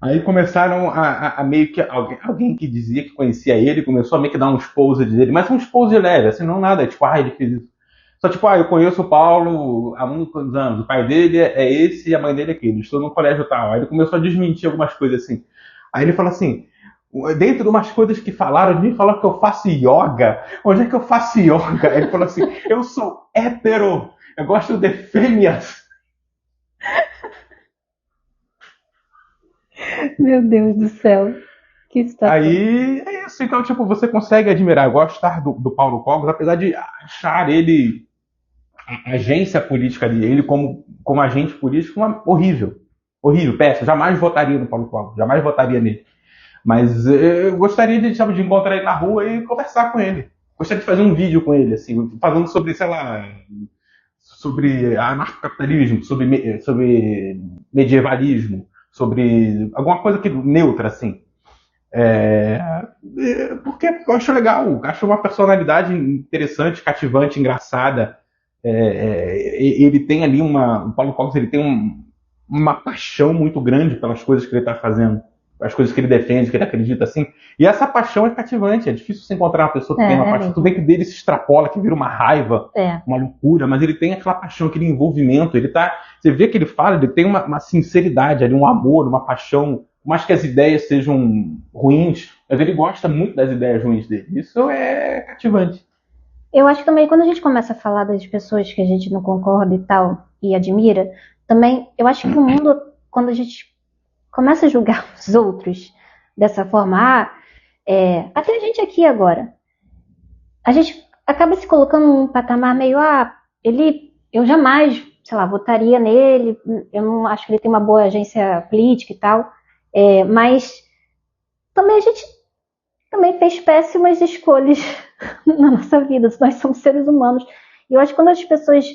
Aí começaram a meio que. Alguém que dizia que conhecia ele começou a meio que dar uns poses dele, mas uns poses leves, assim, não nada, tipo, ele fez isso. Só tipo, eu conheço o Paulo há muitos anos, o pai dele é esse e a mãe dele é aquele, estou no colégio tal. Aí ele começou a desmentir algumas coisas assim. Aí ele falou assim, dentro de umas coisas que falaram, ele falou que eu faço yoga. Onde é que eu faço yoga? Ele falou assim, eu sou hétero, eu gosto de fêmeas. Meu Deus do céu. Que situação. Aí é isso, então, tipo, você consegue admirar, gostar do Paulo Cogos, apesar de achar ele, a agência política dele, como agente político, horrível. Horrível, péssimo. Jamais votaria no Paulo Cogos, jamais votaria nele. Mas eu gostaria de encontrar ele na rua e conversar com ele. Gostaria de fazer um vídeo com ele, assim, falando sobre, sei lá, sobre anarcocapitalismo, sobre medievalismo, sobre alguma coisa que neutra, assim. Porque eu acho legal, acho uma personalidade interessante, cativante, engraçada. Ele tem ali o Paulo Cogos ele tem uma paixão muito grande pelas coisas que ele está fazendo, as coisas que ele defende, que ele acredita assim. E essa paixão é cativante, é difícil você encontrar uma pessoa que tem uma paixão. Tudo bem que dele se extrapola, que vira uma raiva, uma loucura, mas ele tem aquela paixão, aquele envolvimento. Você vê que ele fala, ele tem uma sinceridade ali, um amor, uma paixão. Mais que as ideias sejam ruins, mas ele gosta muito das ideias ruins dele. Isso é cativante. Eu acho que também quando a gente começa a falar das pessoas que a gente não concorda e tal, e admira, também eu acho que o mundo, quando a gente começa a julgar os outros dessa forma, até a gente aqui agora, a gente acaba se colocando num patamar meio, eu jamais, sei lá, votaria nele, eu não acho que ele tem uma boa agência política e tal, mas também a gente também fez péssimas escolhas na nossa vida, nós somos seres humanos. E eu acho que quando as pessoas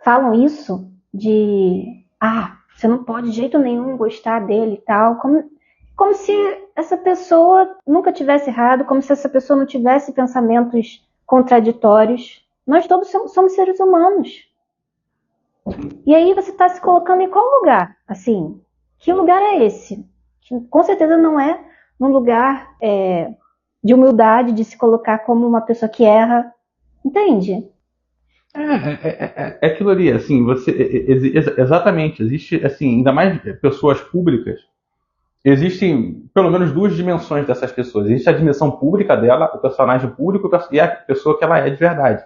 falam isso, você não pode de jeito nenhum gostar dele e tal, como se essa pessoa nunca tivesse errado, como se essa pessoa não tivesse pensamentos contraditórios. Nós todos somos seres humanos. E aí você está se colocando em qual lugar? Assim, que lugar é esse? Que, com certeza não é num lugar de humildade, de se colocar como uma pessoa que erra. Entende? É aquilo ali, assim, exatamente, existe, assim, ainda mais pessoas públicas, existem pelo menos duas dimensões dessas pessoas. Existe a dimensão pública dela, o personagem público, e a pessoa que ela é de verdade.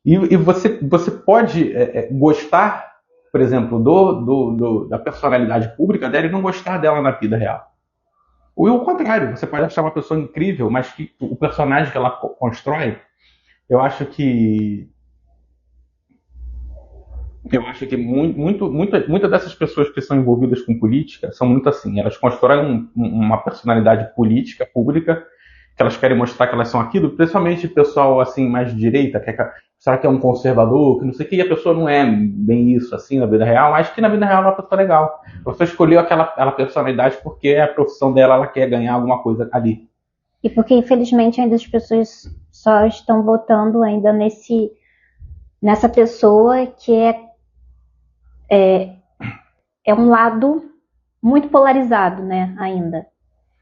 E você pode gostar, por exemplo, da personalidade pública dela e não gostar dela na vida real. Ou o contrário, você pode achar uma pessoa incrível, mas que o personagem que ela constrói, eu acho que muitas dessas pessoas que são envolvidas com política são muito assim. Elas constroem uma personalidade política, pública, que elas querem mostrar que elas são aquilo, principalmente o pessoal assim, mais de direita, será que é um conservador, que não sei o que, e a pessoa não é bem isso assim na vida real, mas que na vida real é uma pessoa legal. A pessoa escolheu aquela personalidade porque é a profissão dela, ela quer ganhar alguma coisa ali. E porque, infelizmente, ainda as pessoas só estão votando ainda nessa pessoa que é um lado muito polarizado, né, ainda.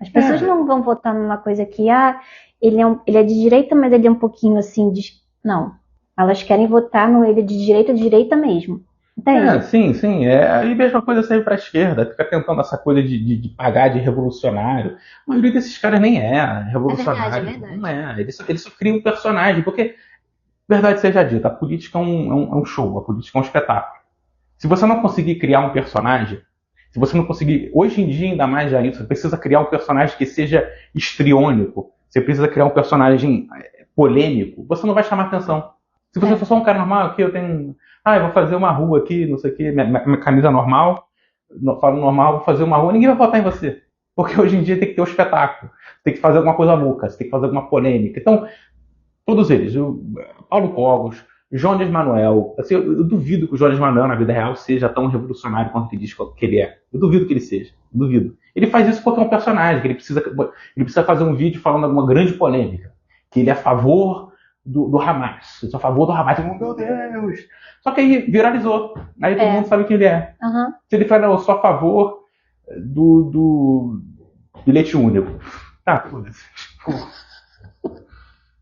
As pessoas não vão votar numa coisa que, ele é de direita, mas ele é um pouquinho assim, não. Elas querem votar no ele é de direita mesmo. Entende? Sim. E a mesma coisa serve para a esquerda, fica tentando essa coisa de pagar de revolucionário. A maioria desses caras nem é revolucionário. É verdade. Não é. Ele só cria um personagem, porque, verdade seja dita, a política é um show, a política é um espetáculo. Se você não conseguir criar um personagem, se você não conseguir, hoje em dia ainda mais já isso, você precisa criar um personagem que seja histriônico, você precisa criar um personagem polêmico, você não vai chamar atenção. Se você for só um cara normal, aqui eu tenho, eu vou fazer uma rua aqui, não sei o que, minha camisa normal, falo normal, vou fazer uma rua, ninguém vai votar em você. Porque hoje em dia tem que ter um espetáculo, tem que fazer alguma coisa louca, tem que fazer alguma polêmica. Então, todos eles, Paulo Cogos, Jones Manuel, assim, eu duvido que o Jones Manuel na vida real seja tão revolucionário quanto ele diz que ele é. Eu duvido que ele seja, eu duvido. Ele faz isso porque é um personagem, que ele precisa fazer um vídeo falando alguma grande polêmica, que ele é a favor do Hamas, eu sou a favor do Hamas, meu Deus! Só que aí viralizou, aí todo mundo sabe quem ele é. Uhum. Se ele fala, não, eu sou a favor do bilhete único. Tá,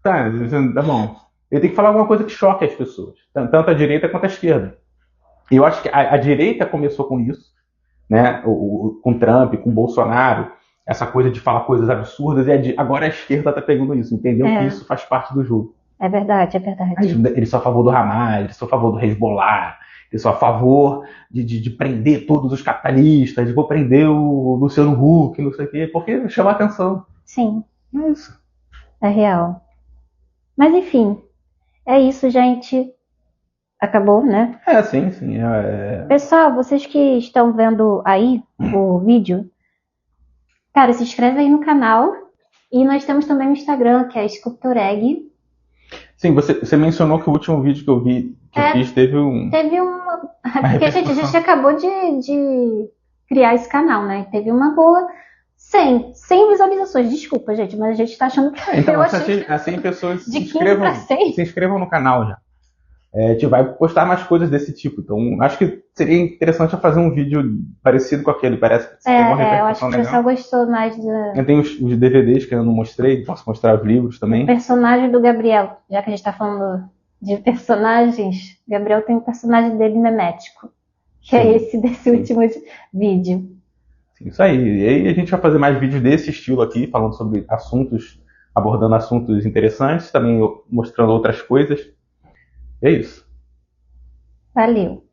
tá bom. Ele tem que falar alguma coisa que choque as pessoas, tanto a direita quanto a esquerda. E eu acho que a direita começou com isso, né? Com Trump, com Bolsonaro, essa coisa de falar coisas absurdas, e agora a esquerda está pegando isso, entendeu? Que isso faz parte do jogo. É verdade, é verdade. Eles são a favor do Hamas, eles são a favor do Hezbollah, eles são a favor de prender todos os capitalistas, de vou prender o Luciano Huck, não sei o quê, porque chama a atenção. Sim. É isso. É real. Mas enfim, é isso, gente. Acabou, né? Sim. Pessoal, vocês que estão vendo aí o vídeo, cara, se inscreve aí no canal. E nós temos também o Instagram, que é Sculptoreg. Sim, você mencionou que o último vídeo que eu vi, que eu fiz, teve uma... Porque a gente acabou de criar esse canal, né? Teve uma boa... 100 visualizações. Desculpa, gente, mas a gente tá achando que... Então, assim pessoas se inscrevam no canal já. A gente vai postar mais coisas desse tipo. Então, acho que seria interessante eu fazer um vídeo parecido com aquele. Parece que tem uma repercussão eu acho que o pessoal gostou mais Eu tenho os DVDs que eu não mostrei. Posso mostrar os livros também. O personagem do Gabriel. Já que a gente tá falando de personagens, Gabriel tem um personagem dele memético. Que é esse desse último vídeo. Sim, isso aí. E aí a gente vai fazer mais vídeos desse estilo aqui, falando sobre assuntos, abordando assuntos interessantes, também mostrando outras coisas. É isso. Valeu.